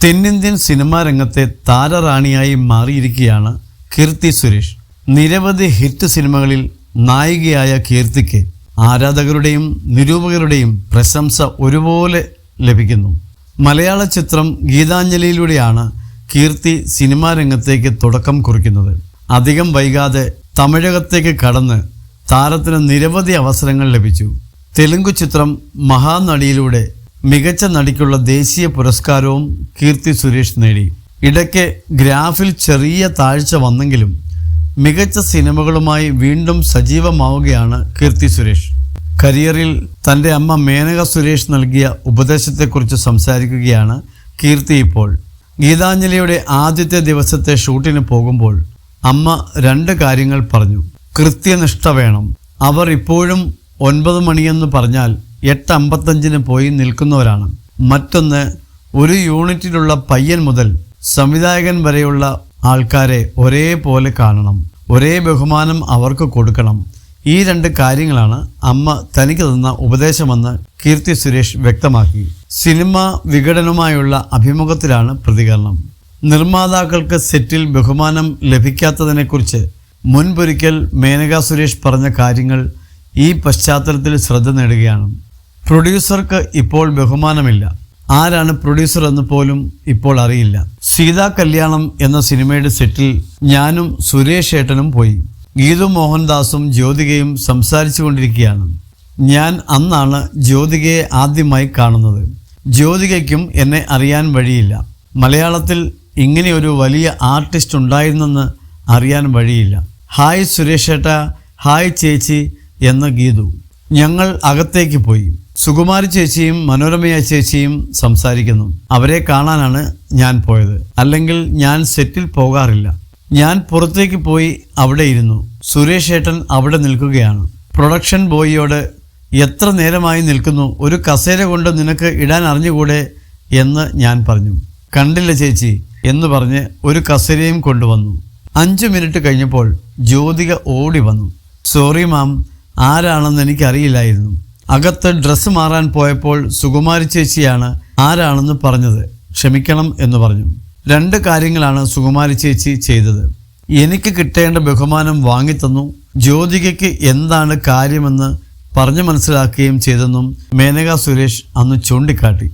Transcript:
തെന്നിന്ത്യൻ സിനിമാ രംഗത്തെ താരറാണിയായി മാറിയിരിക്കുകയാണ് കീർത്തി സുരേഷ്. നിരവധി ഹിറ്റ് സിനിമകളിൽ നായികയായ കീർത്തിക്ക് ആരാധകരുടെയും നിരൂപകരുടെയും പ്രശംസ ഒരുപോലെ ലഭിക്കുന്നു. മലയാള ചിത്രം ഗീതാഞ്ജലിയിലൂടെയാണ് കീർത്തി സിനിമാ രംഗത്തേക്ക് തുടക്കം കുറിക്കുന്നത്. അധികം വൈകാതെ തമിഴകത്തേക്ക് കടന്ന് താരത്തിന് നിരവധി അവസരങ്ങൾ ലഭിച്ചു. തെലുങ്ക് ചിത്രം മഹാനടിയിലൂടെ മികച്ച നടിക്കുള്ള ദേശീയ പുരസ്കാരവും കീർത്തി സുരേഷ് നേടി. ഇടയ്ക്ക് ഗ്രാഫിൽ ചെറിയ താഴ്ച വന്നെങ്കിലും മികച്ച സിനിമകളുമായി വീണ്ടും സജീവമാവുകയാണ് കീർത്തി സുരേഷ്. കരിയറിൽ തൻ്റെ അമ്മ മേനക സുരേഷ് നൽകിയ ഉപദേശത്തെക്കുറിച്ച് സംസാരിക്കുകയാണ് കീർത്തി ഇപ്പോൾ. ഗീതാഞ്ജലിയുടെ ആദ്യത്തെ ദിവസത്തെ ഷൂട്ടിന് പോകുമ്പോൾ അമ്മ 2 കാര്യങ്ങൾ പറഞ്ഞു. കൃത്യനിഷ്ഠ വേണം. അവർ ഇപ്പോഴും 9 മണിയെന്ന് പറഞ്ഞാൽ 8:55 പോയി നിൽക്കുന്നവരാണ്. മറ്റൊന്ന്, ഒരു യൂണിറ്റിലുള്ള പയ്യൻ മുതൽ സംവിധായകൻ വരെയുള്ള ആൾക്കാരെ ഒരേപോലെ കാണണം, ഒരേ ബഹുമാനം അവർക്ക് കൊടുക്കണം. ഈ 2 കാര്യങ്ങളാണ് അമ്മ തനിക്ക് തന്ന ഉപദേശമെന്ന് കീർത്തി സുരേഷ് വ്യക്തമാക്കി. സിനിമ വിഘടനവുമായുള്ള അഭിമുഖത്തിലാണ് പ്രതികരണം. നിർമ്മാതാക്കൾക്ക് സെറ്റിൽ ബഹുമാനം ലഭിക്കാത്തതിനെക്കുറിച്ച് മുൻപൊരിക്കൽ മേനക സുരേഷ് പറഞ്ഞ കാര്യങ്ങൾ ഈ പശ്ചാത്തലത്തിൽ ശ്രദ്ധ നേടുകയാണ്. പ്രൊഡ്യൂസർക്ക് ഇപ്പോൾ ബഹുമാനമില്ല. ആരാണ് പ്രൊഡ്യൂസർ എന്ന് പോലും ഇപ്പോൾ അറിയില്ല. സീതാ കല്യാണം എന്ന സിനിമയുടെ സെറ്റിൽ ഞാനും സുരേഷ് ഏട്ടനും പോയി. ഗീതു മോഹൻദാസും ജ്യോതികയും സംസാരിച്ചു കൊണ്ടിരിക്കുകയാണ്. ഞാൻ അന്നാണ് ജ്യോതികയെ ആദ്യമായി കാണുന്നത്. ജ്യോതികയ്ക്കും എന്നെ അറിയാൻ വഴിയില്ല. മലയാളത്തിൽ ഇങ്ങനെയൊരു വലിയ ആർട്ടിസ്റ്റ് ഉണ്ടായിരുന്നെന്ന് അറിയാൻ വഴിയില്ല. ഹായ് സുരേഷ് ഏട്ടാ, ഹായ് ചേച്ചി എന്ന് ഗീതു. ഞങ്ങൾ അകത്തേക്ക് പോയി. സുകുമാരി ചേച്ചിയും മനോരമയ ചേച്ചിയും സംസാരിക്കുന്നു. അവരെ കാണാനാണ് ഞാൻ പോയത്. അല്ലെങ്കിൽ ഞാൻ സെറ്റിൽ പോകാറില്ല. ഞാൻ പുറത്തേക്ക് പോയി അവിടെ ഇരുന്നു. സുരേഷ് ഏട്ടൻ അവിടെ നിൽക്കുകയാണ്. പ്രൊഡക്ഷൻ ബോയിയോട് എത്ര നേരമായി നിൽക്കുന്നു, ഒരു കസേര കൊണ്ട് നിനക്ക് ഇടാൻ അറിഞ്ഞുകൂടെ എന്ന് ഞാൻ പറഞ്ഞു. കണ്ടില്ല ചേച്ചി എന്ന് പറഞ്ഞ് ഒരു കസേരയും കൊണ്ടുവന്നു. 5 മിനിറ്റ് കഴിഞ്ഞപ്പോൾ ജ്യോതിക ഓടി വന്നു. സോറി മാം, ആരാണെന്ന് എനിക്കറിയില്ലായിരുന്നു. അകത്ത് ഡ്രസ്സ് മാറാൻ പോയപ്പോൾ സുകുമാരി ചേച്ചിയാണ് ആരാണെന്ന് പറഞ്ഞത്. ക്ഷമിക്കണം എന്ന് പറഞ്ഞു. 2 കാര്യങ്ങളാണ് സുകുമാരി ചേച്ചി ചെയ്തത്. എനിക്ക് കിട്ടേണ്ട ബഹുമാനം വാങ്ങിത്തന്നു. ജ്യോതികയ്ക്ക് എന്താണ് കാര്യമെന്ന് പറഞ്ഞു മനസ്സിലാക്കുകയും ചെയ്തെന്നും മേനക സുരേഷ് അന്ന് ചൂണ്ടിക്കാട്ടി.